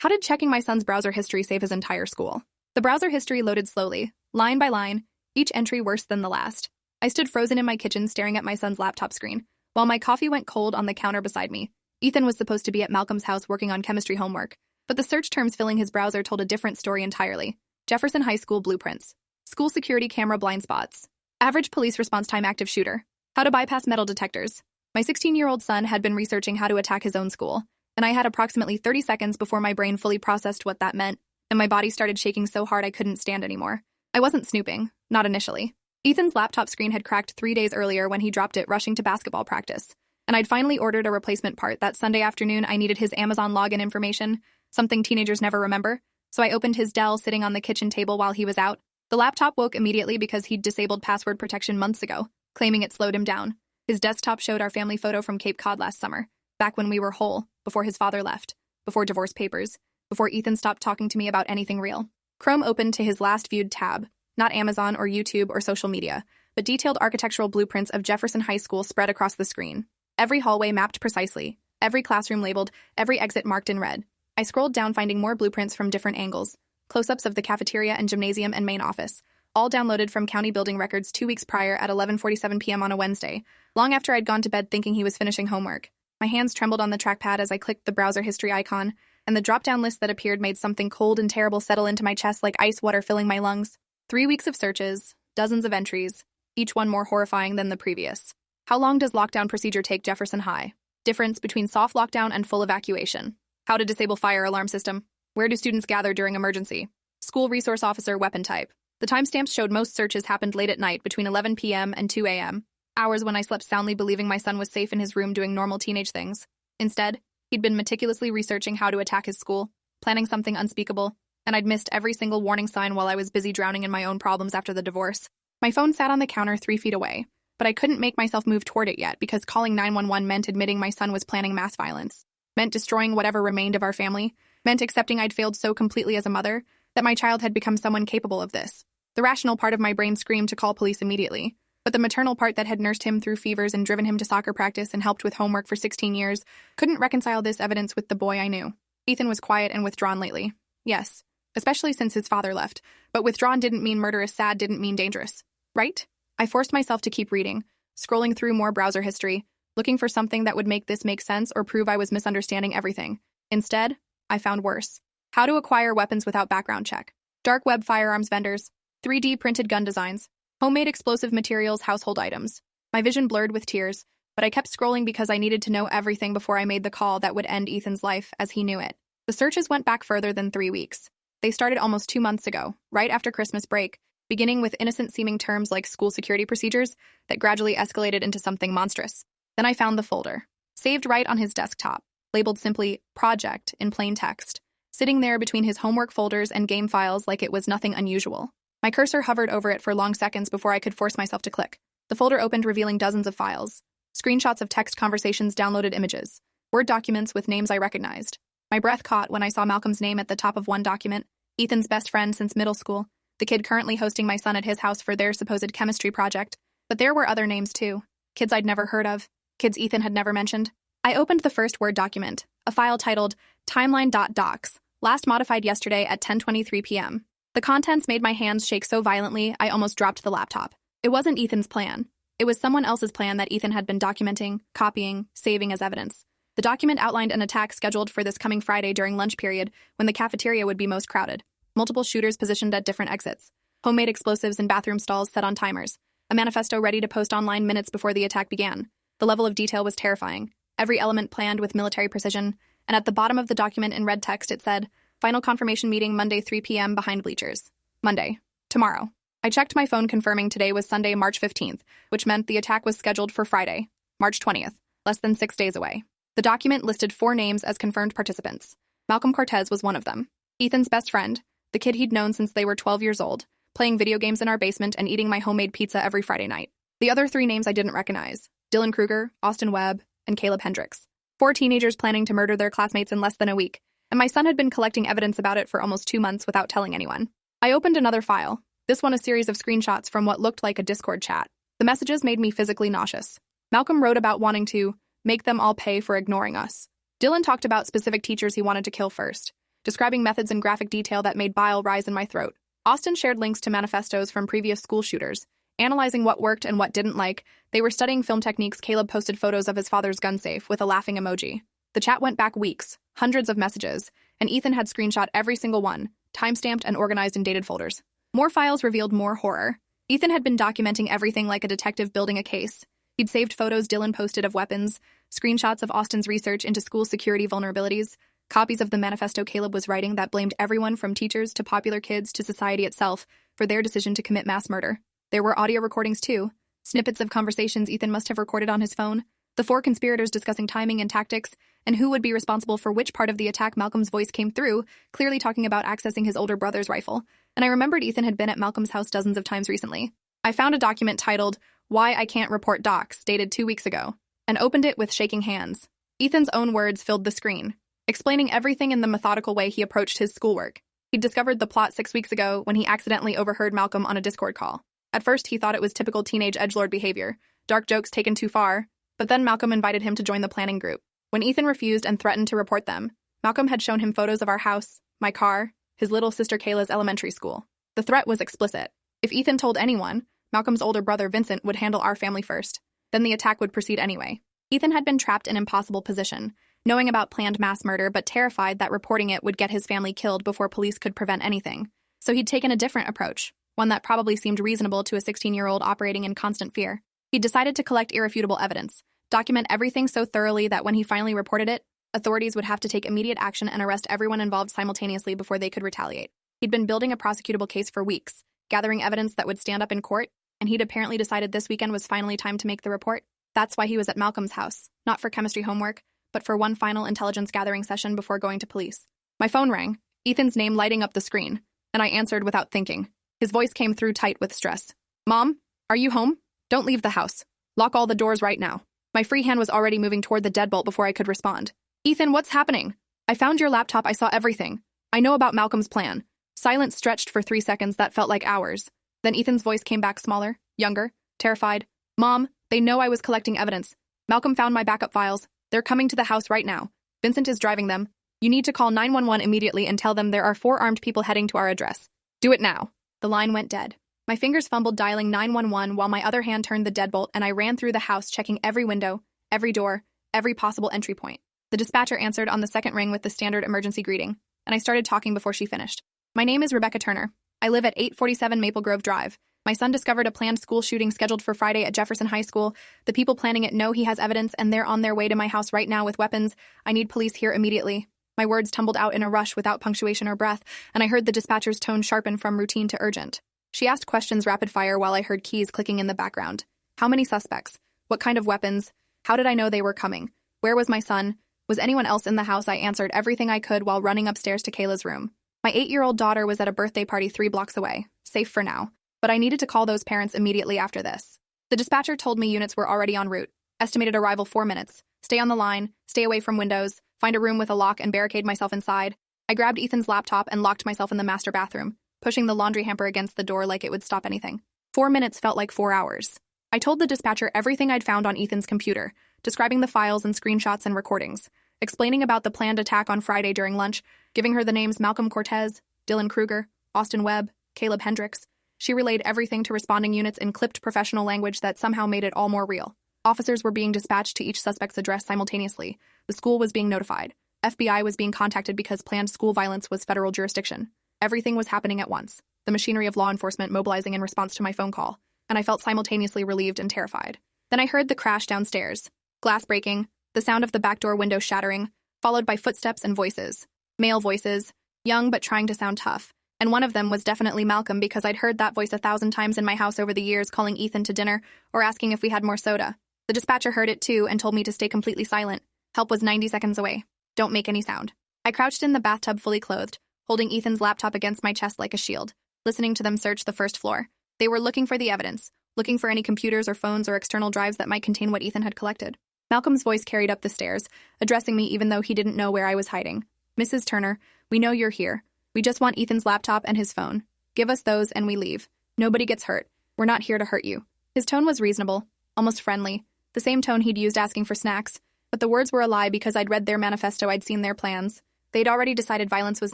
How did checking my son's browser history save his entire school? The browser history loaded slowly, line by line, each entry worse than the last. I stood frozen in my kitchen staring at my son's laptop screen, while my coffee went cold on the counter beside me. Ethan was supposed to be at Malcolm's house working on chemistry homework, but the search terms filling his browser told a different story entirely. Jefferson High School blueprints. School security camera blind spots. Average police response time active shooter. How to bypass metal detectors. My 16-year-old son had been researching how to attack his own school, and I had approximately 30 seconds before my brain fully processed what that meant, and my body started shaking so hard I couldn't stand anymore. I wasn't snooping, not initially. Ethan's laptop screen had cracked 3 days earlier when he dropped it rushing to basketball practice, and I'd finally ordered a replacement part that Sunday afternoon. I needed his Amazon login information, something teenagers never remember, so I opened his Dell sitting on the kitchen table while he was out. The laptop woke immediately because he'd disabled password protection months ago, claiming it slowed him down. His desktop showed our family photo from Cape Cod last summer, back when we were whole, before his father left, before divorce papers, before Ethan stopped talking to me about anything real. Chrome opened to his last viewed tab, not Amazon or YouTube or social media, but detailed architectural blueprints of Jefferson High School spread across the screen. Every hallway mapped precisely, every classroom labeled, every exit marked in red. I scrolled down finding more blueprints from different angles, close-ups of the cafeteria and gymnasium and main office, all downloaded from county building records 2 weeks prior at 11:47 p.m. on a Wednesday, long after I'd gone to bed thinking he was finishing homework. My hands trembled on the trackpad as I clicked the browser history icon, and the drop-down list that appeared made something cold and terrible settle into my chest like ice water filling my lungs. 3 weeks of searches, dozens of entries, each one more horrifying than the previous. How long does lockdown procedure take Jefferson High? Difference between soft lockdown and full evacuation. How to disable fire alarm system. Where do students gather during emergency? School resource officer weapon type. The timestamps showed most searches happened late at night between 11 p.m. and 2 a.m., hours when I slept soundly believing my son was safe in his room doing normal teenage things. Instead, he'd been meticulously researching how to attack his school, planning something unspeakable, and I'd missed every single warning sign while I was busy drowning in my own problems after the divorce. My phone sat on the counter 3 feet away, but I couldn't make myself move toward it yet because calling 911 meant admitting my son was planning mass violence, meant destroying whatever remained of our family, meant accepting I'd failed so completely as a mother that my child had become someone capable of this. The rational part of my brain screamed to call police immediately, but the maternal part that had nursed him through fevers and driven him to soccer practice and helped with homework for 16 years couldn't reconcile this evidence with the boy I knew. Ethan was quiet and withdrawn lately. Yes, especially since his father left, but withdrawn didn't mean murderous, sad didn't mean dangerous. Right? I forced myself to keep reading, scrolling through more browser history, looking for something that would make this make sense or prove I was misunderstanding everything. Instead, I found worse. How to acquire weapons without background check. Dark web firearms vendors. 3D printed gun designs. Homemade explosive materials, household items. My vision blurred with tears, but I kept scrolling because I needed to know everything before I made the call that would end Ethan's life as he knew it. The searches went back further than 3 weeks. They started almost 2 months ago, right after Christmas break, beginning with innocent-seeming terms like school security procedures that gradually escalated into something monstrous. Then I found the folder, saved right on his desktop, labeled simply Project in plain text, sitting there between his homework folders and game files like it was nothing unusual. My cursor hovered over it for long seconds before I could force myself to click. The folder opened, revealing dozens of files, screenshots of text conversations, downloaded images, Word documents with names I recognized. My breath caught when I saw Malcolm's name at the top of one document, Ethan's best friend since middle school, the kid currently hosting my son at his house for their supposed chemistry project. But there were other names too, kids I'd never heard of, kids Ethan had never mentioned. I opened the first Word document, a file titled timeline.docs, last modified yesterday at 10:23 p.m. The contents made my hands shake so violently I almost dropped the laptop. It wasn't Ethan's plan. It was someone else's plan that Ethan had been documenting, copying, saving as evidence. The document outlined an attack scheduled for this coming Friday during lunch period when the cafeteria would be most crowded. Multiple shooters positioned at different exits. Homemade explosives in bathroom stalls set on timers. A manifesto ready to post online minutes before the attack began. The level of detail was terrifying. Every element planned with military precision, and at the bottom of the document in red text it said, Final confirmation meeting Monday 3 p.m. behind bleachers. Monday. Tomorrow. I checked my phone confirming today was Sunday, March 15th, which meant the attack was scheduled for Friday, March 20th, less than 6 days away. The document listed 4 names as confirmed participants. Malcolm Cortez was one of them. Ethan's best friend, the kid he'd known since they were 12 years old, playing video games in our basement and eating my homemade pizza every Friday night. The other 3 names I didn't recognize, Dylan Kruger, Austin Webb, and Caleb Hendricks. 4 teenagers planning to murder their classmates in less than a week. And my son had been collecting evidence about it for almost 2 months without telling anyone. I opened another file, this one a series of screenshots from what looked like a Discord chat. The messages made me physically nauseous. Malcolm wrote about wanting to make them all pay for ignoring us. Dylan talked about specific teachers he wanted to kill first. describing methods in graphic detail that made bile rise in my throat. Austin shared links to manifestos from previous school shooters, analyzing what worked and what didn't. Like, they were studying film techniques. Caleb posted photos of his father's gun safe with a laughing emoji. The chat went back weeks, hundreds of messages, and Ethan had screenshot every single one, timestamped and organized in dated folders. More files revealed more horror. Ethan had been documenting everything like a detective building a case. He'd saved photos Dylan posted of weapons, screenshots of Austin's research into school security vulnerabilities, copies of the manifesto Caleb was writing that blamed everyone from teachers to popular kids to society itself for their decision to commit mass murder. There were audio recordings too, snippets of conversations Ethan must have recorded on his phone, the four conspirators discussing timing and tactics, and who would be responsible for which part of the attack. Malcolm's voice came through, clearly talking about accessing his older brother's rifle, and I remembered Ethan had been at Malcolm's house dozens of times recently. I found a document titled, "Why I Can't Report Docs," dated 2 weeks ago, and opened it with shaking hands. Ethan's own words filled the screen, explaining everything in the methodical way he approached his schoolwork. He'd discovered the plot 6 weeks ago when he accidentally overheard Malcolm on a Discord call. At first, he thought it was typical teenage edgelord behavior, dark jokes taken too far, but then Malcolm invited him to join the planning group. When Ethan refused and threatened to report them, Malcolm had shown him photos of our house, my car, his little sister Kayla's elementary school. The threat was explicit. If Ethan told anyone, Malcolm's older brother Vincent would handle our family first. Then the attack would proceed anyway. Ethan had been trapped in an impossible position, knowing about planned mass murder but terrified that reporting it would get his family killed before police could prevent anything. So he'd taken a different approach, one that probably seemed reasonable to a 16-year-old operating in constant fear. He'd decided to collect irrefutable evidence, document everything so thoroughly that when he finally reported it, authorities would have to take immediate action and arrest everyone involved simultaneously before they could retaliate. He'd been building a prosecutable case for weeks, gathering evidence that would stand up in court, and he'd apparently decided this weekend was finally time to make the report. That's why he was at Malcolm's house, not for chemistry homework, but for one final intelligence gathering session before going to police. My phone rang, Ethan's name lighting up the screen, and I answered without thinking. His voice came through tight with stress. "Mom, are you home? Don't leave the house. Lock all the doors right now." My free hand was already moving toward the deadbolt before I could respond. "Ethan, what's happening? I found your laptop. I saw everything. I know about Malcolm's plan." Silence stretched for 3 seconds that felt like hours. Then Ethan's voice came back smaller, younger, terrified. "Mom, they know I was collecting evidence. Malcolm found my backup files. They're coming to the house right now. Vincent is driving them. You need to call 911 immediately and tell them there are 4 armed people heading to our address. Do it now." The line went dead. My fingers fumbled dialing 911 while my other hand turned the deadbolt, and I ran through the house checking every window, every door, every possible entry point. The dispatcher answered on the second ring with the standard emergency greeting, and I started talking before she finished. "My name is Rebecca Turner. I live at 847 Maple Grove Drive. My son discovered a planned school shooting scheduled for Friday at Jefferson High School. The people planning it know he has evidence, and they're on their way to my house right now with weapons. I need police here immediately." My words tumbled out in a rush without punctuation or breath, and I heard the dispatcher's tone sharpen from routine to urgent. She asked questions rapid fire while I heard keys clicking in the background. How many suspects? What kind of weapons? How did I know they were coming? Where was my son? Was anyone else in the house? I answered everything I could while running upstairs to Kayla's room. My 8-year-old daughter was at a birthday party 3 blocks away, safe for now, but I needed to call those parents immediately after this. The dispatcher told me units were already en route. Estimated arrival 4 minutes. Stay on the line, stay away from windows, find a room with a lock and barricade myself inside. I grabbed Ethan's laptop and locked myself in the master bathroom, pushing the laundry hamper against the door like it would stop anything. 4 minutes felt like 4 hours. I told the dispatcher everything I'd found on Ethan's computer, describing the files and screenshots and recordings, explaining about the planned attack on Friday during lunch, giving her the names Malcolm Cortez, Dylan Kruger, Austin Webb, Caleb Hendricks. She relayed everything to responding units in clipped professional language that somehow made it all more real. Officers were being dispatched to each suspect's address simultaneously. The school was being notified. FBI was being contacted because planned school violence was federal jurisdiction. Everything was happening at once, the machinery of law enforcement mobilizing in response to my phone call, and I felt simultaneously relieved and terrified. Then I heard the crash downstairs, glass breaking, the sound of the back door window shattering, followed by footsteps and voices. Male voices, young but trying to sound tough, and one of them was definitely Malcolm because I'd heard that voice 1,000 times in my house over the years calling Ethan to dinner or asking if we had more soda. The dispatcher heard it too and told me to stay completely silent. Help was 90 seconds away. Don't make any sound. I crouched in the bathtub fully clothed, holding Ethan's laptop against my chest like a shield, listening to them search the first floor. They were looking for the evidence, looking for any computers or phones or external drives that might contain what Ethan had collected. Malcolm's voice carried up the stairs, addressing me even though he didn't know where I was hiding. "Mrs. Turner, we know you're here. We just want Ethan's laptop and his phone. Give us those and we leave. Nobody gets hurt. We're not here to hurt you." His tone was reasonable, almost friendly, the same tone he'd used asking for snacks, but the words were a lie because I'd read their manifesto. I'd seen their plans. They'd already decided violence was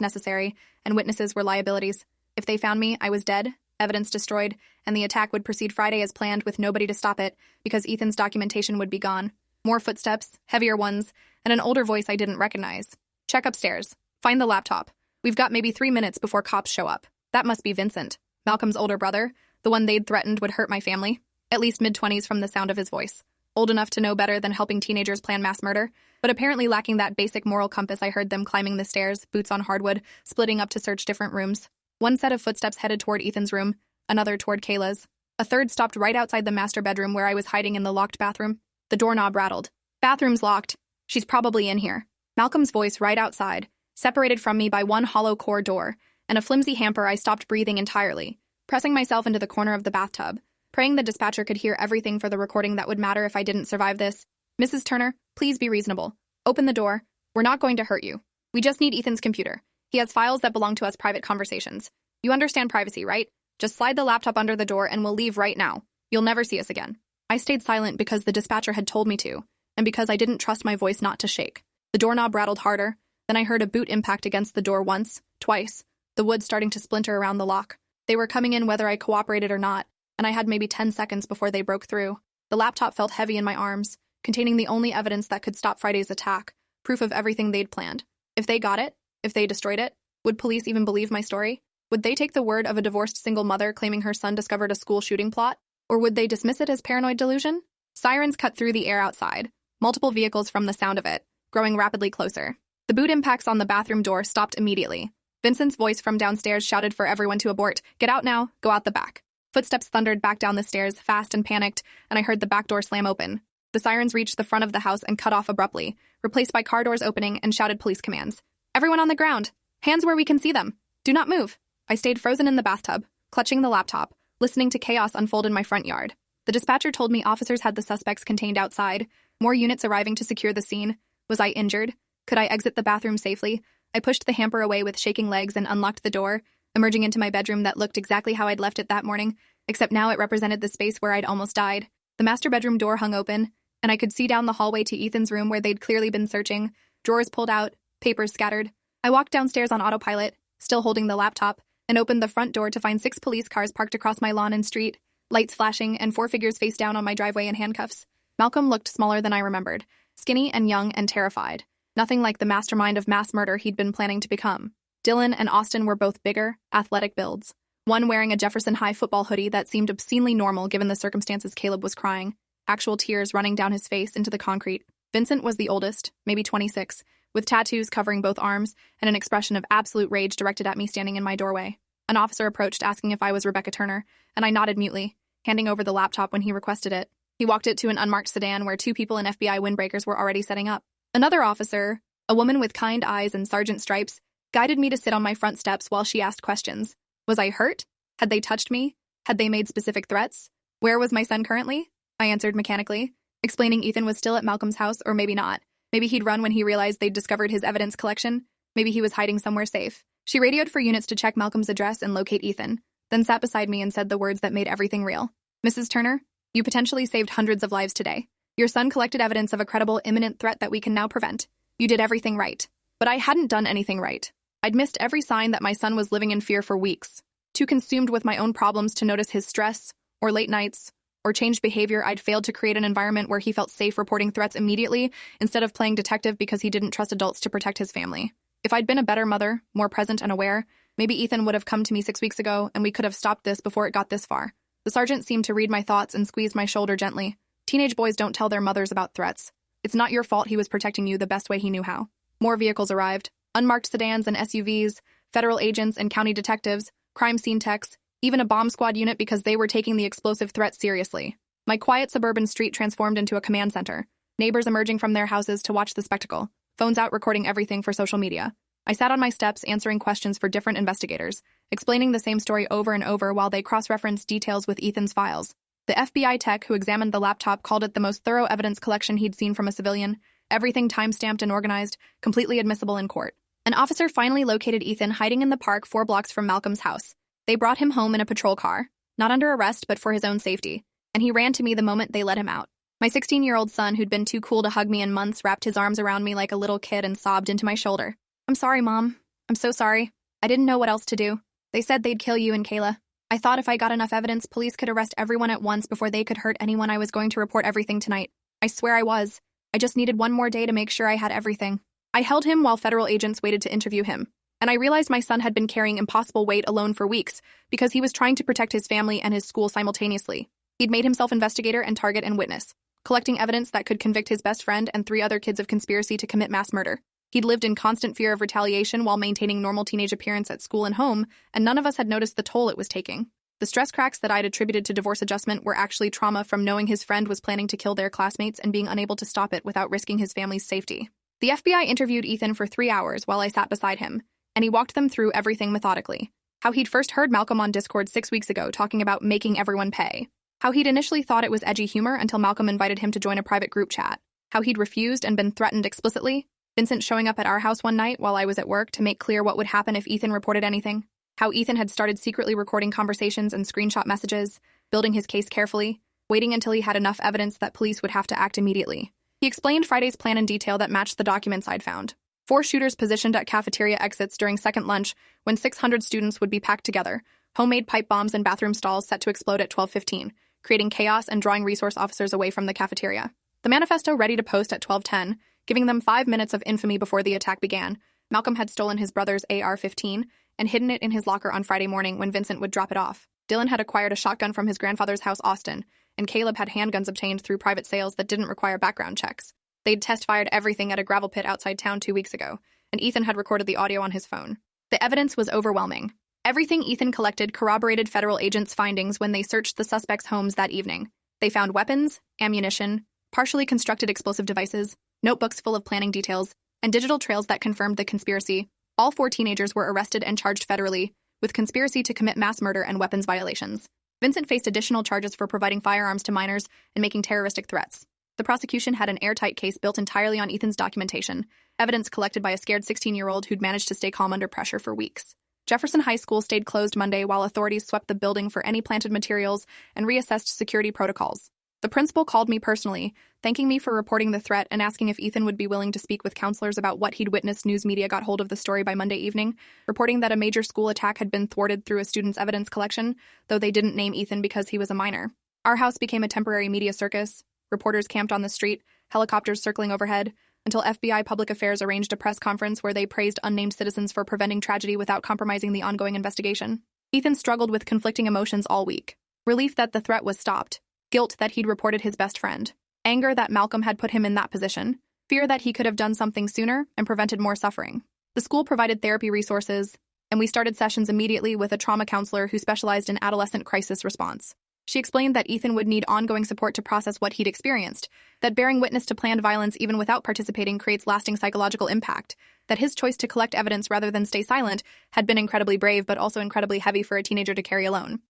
necessary, and witnesses were liabilities. If they found me, I was dead, evidence destroyed, and the attack would proceed Friday as planned with nobody to stop it, because Ethan's documentation would be gone. More footsteps, heavier ones, and an older voice I didn't recognize. Check upstairs. Find the laptop. We've got maybe 3 minutes before cops show up. That must be Vincent, Malcolm's older brother, the one they'd threatened would hurt my family. At least mid-20s from the sound of his voice. Old enough to know better than helping teenagers plan mass murder, but apparently lacking that basic moral compass. I heard them climbing the stairs, boots on hardwood, splitting up to search different rooms. One set of footsteps headed toward Ethan's room, another toward Kayla's. A third stopped right outside the master bedroom where I was hiding in the locked bathroom. The doorknob rattled. Bathroom's locked. She's probably in here. Malcolm's voice right outside, separated from me by one hollow core door, and a flimsy hamper. I stopped breathing entirely, pressing myself into the corner of the bathtub, praying the dispatcher could hear everything for the recording that would matter if I didn't survive this. Mrs. Turner, please be reasonable. Open the door. We're not going to hurt you. We just need Ethan's computer. He has files that belong to us, private conversations. You understand privacy, right? Just slide the laptop under the door and we'll leave right now. You'll never see us again. I stayed silent because the dispatcher had told me to, and because I didn't trust my voice not to shake. The doorknob rattled harder, then I heard a boot impact against the door once, twice, the wood starting to splinter around the lock. They were coming in whether I cooperated or not, and I had maybe 10 seconds before they broke through. The laptop felt heavy in my arms, containing the only evidence that could stop Friday's attack, proof of everything they'd planned. If they got it, if they destroyed it, would police even believe my story? Would they take the word of a divorced single mother claiming her son discovered a school shooting plot? Or would they dismiss it as paranoid delusion? Sirens cut through the air outside, multiple vehicles from the sound of it, growing rapidly closer. The boot impacts on the bathroom door stopped immediately. Vincent's voice from downstairs shouted for everyone to abort. Get out now, go out the back. Footsteps thundered back down the stairs, fast and panicked, and I heard the back door slam open. The sirens reached the front of the house and cut off abruptly, replaced by car doors opening and shouted police commands. Everyone on the ground. Hands where we can see them. Do not move. I stayed frozen in the bathtub, clutching the laptop, listening to chaos unfold in my front yard. The dispatcher told me officers had the suspects contained outside, more units arriving to secure the scene. Was I injured? Could I exit the bathroom safely? I pushed the hamper away with shaking legs and unlocked the door, emerging into my bedroom that looked exactly how I'd left it that morning, except now it represented the space where I'd almost died. The master bedroom door hung open, and I could see down the hallway to Ethan's room where they'd clearly been searching, drawers pulled out, papers scattered. I walked downstairs on autopilot, still holding the laptop, and opened the front door to find 6 police cars parked across my lawn and street, lights flashing, and 4 figures face down on my driveway in handcuffs. Malcolm looked smaller than I remembered, skinny and young and terrified. Nothing like the mastermind of mass murder he'd been planning to become. Dylan and Austin were both bigger, athletic builds. One wearing a Jefferson High football hoodie that seemed obscenely normal given the circumstances. Caleb was crying, actual tears running down his face into the concrete. Vincent was the oldest, maybe 26, with tattoos covering both arms and an expression of absolute rage directed at me standing in my doorway. An officer approached asking if I was Rebecca Turner, and I nodded mutely, handing over the laptop when he requested it. He walked it to an unmarked sedan where 2 people in FBI windbreakers were already setting up. Another officer, a woman with kind eyes and sergeant stripes, guided me to sit on my front steps while she asked questions. Was I hurt? Had they touched me? Had they made specific threats? Where was my son currently? I answered mechanically, explaining Ethan was still at Malcolm's house, or maybe not. Maybe he'd run when he realized they'd discovered his evidence collection. Maybe he was hiding somewhere safe. She radioed for units to check Malcolm's address and locate Ethan, then sat beside me and said the words that made everything real. Mrs. Turner, you potentially saved hundreds of lives today. Your son collected evidence of a credible, imminent threat that we can now prevent. You did everything right. But I hadn't done anything right. I'd missed every sign that my son was living in fear for weeks. Too consumed with my own problems to notice his stress, or late nights, or changed behavior, I'd failed to create an environment where he felt safe reporting threats immediately instead of playing detective because he didn't trust adults to protect his family. If I'd been a better mother, more present and aware, maybe Ethan would have come to me 6 weeks ago and we could have stopped this before it got this far. The sergeant seemed to read my thoughts and squeezed my shoulder gently. Teenage boys don't tell their mothers about threats. It's not your fault he was protecting you the best way he knew how. More vehicles arrived. Unmarked sedans and SUVs, federal agents and county detectives, crime scene techs, even a bomb squad unit because they were taking the explosive threat seriously. My quiet suburban street transformed into a command center. Neighbors emerging from their houses to watch the spectacle. Phones out recording everything for social media. I sat on my steps answering questions for different investigators, explaining the same story over and over while they cross-referenced details with Ethan's files. The FBI tech who examined the laptop called it the most thorough evidence collection he'd seen from a civilian, everything time-stamped and organized, completely admissible in court. An officer finally located Ethan hiding in the park 4 blocks from Malcolm's house. They brought him home in a patrol car, not under arrest but for his own safety, and he ran to me the moment they let him out. My 16-year-old son, who'd been too cool to hug me in months, wrapped his arms around me like a little kid and sobbed into my shoulder. I'm sorry, Mom. I'm so sorry. I didn't know what else to do. They said they'd kill you and Kayla. I thought if I got enough evidence, police could arrest everyone at once before they could hurt anyone. I was going to report everything tonight. I swear I was. I just needed one more day to make sure I had everything. I held him while federal agents waited to interview him, and I realized my son had been carrying impossible weight alone for weeks because he was trying to protect his family and his school simultaneously. He'd made himself investigator and target and witness, collecting evidence that could convict his best friend and 3 other kids of conspiracy to commit mass murder. He'd lived in constant fear of retaliation while maintaining normal teenage appearance at school and home, and none of us had noticed the toll it was taking. The stress cracks that I'd attributed to divorce adjustment were actually trauma from knowing his friend was planning to kill their classmates and being unable to stop it without risking his family's safety. The FBI interviewed Ethan for 3 hours while I sat beside him, and he walked them through everything methodically. How he'd first heard Malcolm on Discord 6 weeks ago talking about making everyone pay. How he'd initially thought it was edgy humor until Malcolm invited him to join a private group chat. How he'd refused and been threatened explicitly. Vincent showing up at our house one night while I was at work to make clear what would happen if Ethan reported anything. How Ethan had started secretly recording conversations and screenshot messages, building his case carefully, waiting until he had enough evidence that police would have to act immediately. He explained Friday's plan in detail that matched the documents I'd found. 4 shooters positioned at cafeteria exits during second lunch when 600 students would be packed together, homemade pipe bombs and bathroom stalls set to explode at 12:15, creating chaos and drawing resource officers away from the cafeteria. The manifesto ready to post at 12:10, giving them 5 minutes of infamy before the attack began. Malcolm had stolen his brother's AR-15 and hidden it in his locker on Friday morning when Vincent would drop it off. Dylan had acquired a shotgun from his grandfather's house, Austin, and Caleb had handguns obtained through private sales that didn't require background checks. They'd test-fired everything at a gravel pit outside town 2 weeks ago, and Ethan had recorded the audio on his phone. The evidence was overwhelming. Everything Ethan collected corroborated federal agents' findings when they searched the suspects' homes that evening. They found weapons, ammunition, partially constructed explosive devices, notebooks full of planning details, and digital trails that confirmed the conspiracy. All 4 teenagers were arrested and charged federally, with conspiracy to commit mass murder and weapons violations. Vincent faced additional charges for providing firearms to minors and making terroristic threats. The prosecution had an airtight case built entirely on Ethan's documentation, evidence collected by a scared 16-year-old who'd managed to stay calm under pressure for weeks. Jefferson High School stayed closed Monday while authorities swept the building for any planted materials and reassessed security protocols. The principal called me personally, thanking me for reporting the threat and asking if Ethan would be willing to speak with counselors about what he'd witnessed. News media got hold of the story by Monday evening, reporting that a major school attack had been thwarted through a student's evidence collection, though they didn't name Ethan because he was a minor. Our house became a temporary media circus. Reporters camped on the street, helicopters circling overhead, until FBI Public Affairs arranged a press conference where they praised unnamed citizens for preventing tragedy without compromising the ongoing investigation. Ethan struggled with conflicting emotions all week. Relief that the threat was stopped. Guilt that he'd reported his best friend. Anger that Malcolm had put him in that position. Fear that he could have done something sooner and prevented more suffering. The school provided therapy resources, and we started sessions immediately with a trauma counselor who specialized in adolescent crisis response. She explained that Ethan would need ongoing support to process what he'd experienced, that bearing witness to planned violence even without participating creates lasting psychological impact, that his choice to collect evidence rather than stay silent had been incredibly brave but also incredibly heavy for a teenager to carry alone.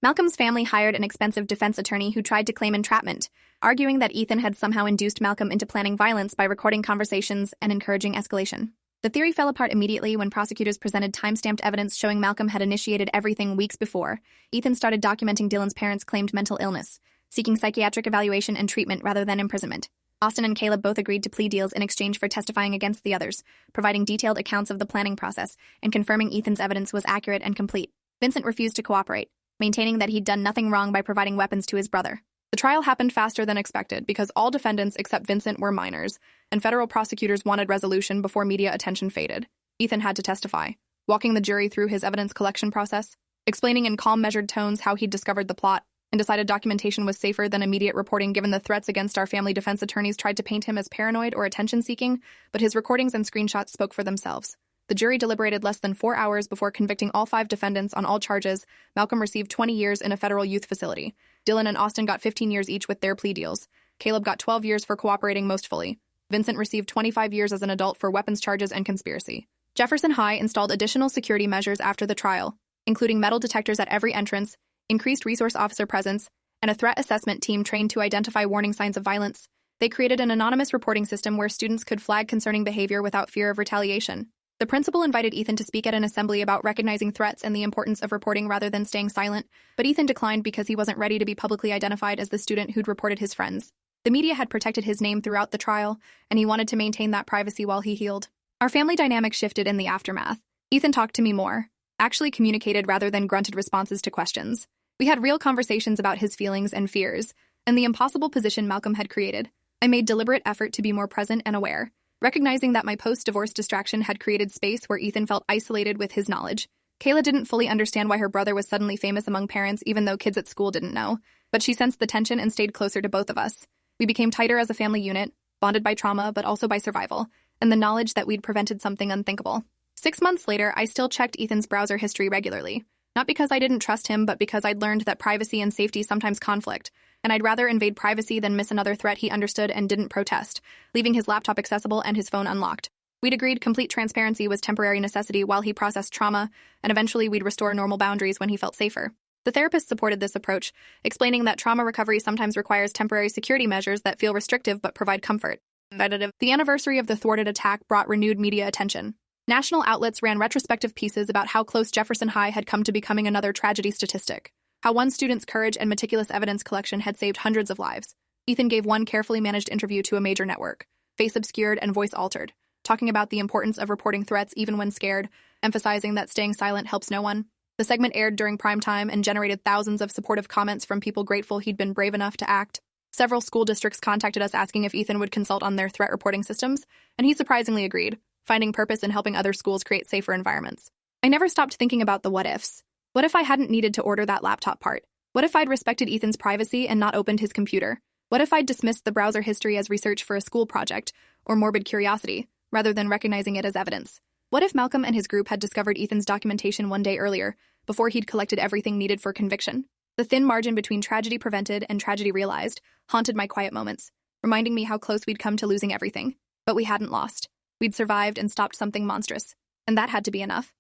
Malcolm's family hired an expensive defense attorney who tried to claim entrapment, arguing that Ethan had somehow induced Malcolm into planning violence by recording conversations and encouraging escalation. The theory fell apart immediately when prosecutors presented time-stamped evidence showing Malcolm had initiated everything weeks before. Ethan started documenting Dylan's parents' claimed mental illness, seeking psychiatric evaluation and treatment rather than imprisonment. Austin and Caleb both agreed to plea deals in exchange for testifying against the others, providing detailed accounts of the planning process and confirming Ethan's evidence was accurate and complete. Vincent refused to cooperate, maintaining that he'd done nothing wrong by providing weapons to his brother. The trial happened faster than expected because all defendants except Vincent were minors, and federal prosecutors wanted resolution before media attention faded. Ethan had to testify, walking the jury through his evidence collection process, explaining in calm, measured tones how he'd discovered the plot, and decided documentation was safer than immediate reporting given the threats against our family. Defense attorneys tried to paint him as paranoid or attention-seeking, but his recordings and screenshots spoke for themselves. The jury deliberated less than 4 hours before convicting all 5 defendants on all charges. Malcolm received 20 years in a federal youth facility. Dylan and Austin got 15 years each with their plea deals. Caleb got 12 years for cooperating most fully. Vincent received 25 years as an adult for weapons charges and conspiracy. Jefferson High installed additional security measures after the trial, including metal detectors at every entrance, increased resource officer presence, and a threat assessment team trained to identify warning signs of violence. They created an anonymous reporting system where students could flag concerning behavior without fear of retaliation. The principal invited Ethan to speak at an assembly about recognizing threats and the importance of reporting rather than staying silent, but Ethan declined because he wasn't ready to be publicly identified as the student who'd reported his friends. The media had protected his name throughout the trial, and he wanted to maintain that privacy while he healed. Our family dynamic shifted in the aftermath. Ethan talked to me more, actually communicated rather than grunted responses to questions. We had real conversations about his feelings and fears, and the impossible position Malcolm had created. I made deliberate effort to be more present and aware, recognizing that my post-divorce distraction had created space where Ethan felt isolated with his knowledge. Kayla didn't fully understand why her brother was suddenly famous among parents, even though kids at school didn't know, but she sensed the tension and stayed closer to both of us. We became tighter as a family unit, bonded by trauma but also by survival, and the knowledge that we'd prevented something unthinkable. 6 months later, I still checked Ethan's browser history regularly. Not because I didn't trust him, but because I'd learned that privacy and safety sometimes conflict, and I'd rather invade privacy than miss another threat he understood and didn't protest, leaving his laptop accessible and his phone unlocked. We'd agreed complete transparency was temporary necessity while he processed trauma, and eventually we'd restore normal boundaries when he felt safer. The therapist supported this approach, explaining that trauma recovery sometimes requires temporary security measures that feel restrictive but provide comfort. The anniversary of the thwarted attack brought renewed media attention. National outlets ran retrospective pieces about how close Jefferson High had come to becoming another tragedy statistic, how one student's courage and meticulous evidence collection had saved hundreds of lives. Ethan gave one carefully managed interview to a major network, face obscured and voice altered, talking about the importance of reporting threats even when scared, emphasizing that staying silent helps no one. The segment aired during prime time and generated thousands of supportive comments from people grateful he'd been brave enough to act. Several school districts contacted us asking if Ethan would consult on their threat reporting systems, and he surprisingly agreed, finding purpose in helping other schools create safer environments. I never stopped thinking about the what-ifs. What if I hadn't needed to order that laptop part? What if I'd respected Ethan's privacy and not opened his computer? What if I'd dismissed the browser history as research for a school project, or morbid curiosity, rather than recognizing it as evidence? What if Malcolm and his group had discovered Ethan's documentation one day earlier, before he'd collected everything needed for conviction? The thin margin between tragedy prevented and tragedy realized haunted my quiet moments, reminding me how close we'd come to losing everything. But we hadn't lost. We'd survived and stopped something monstrous, and that had to be enough.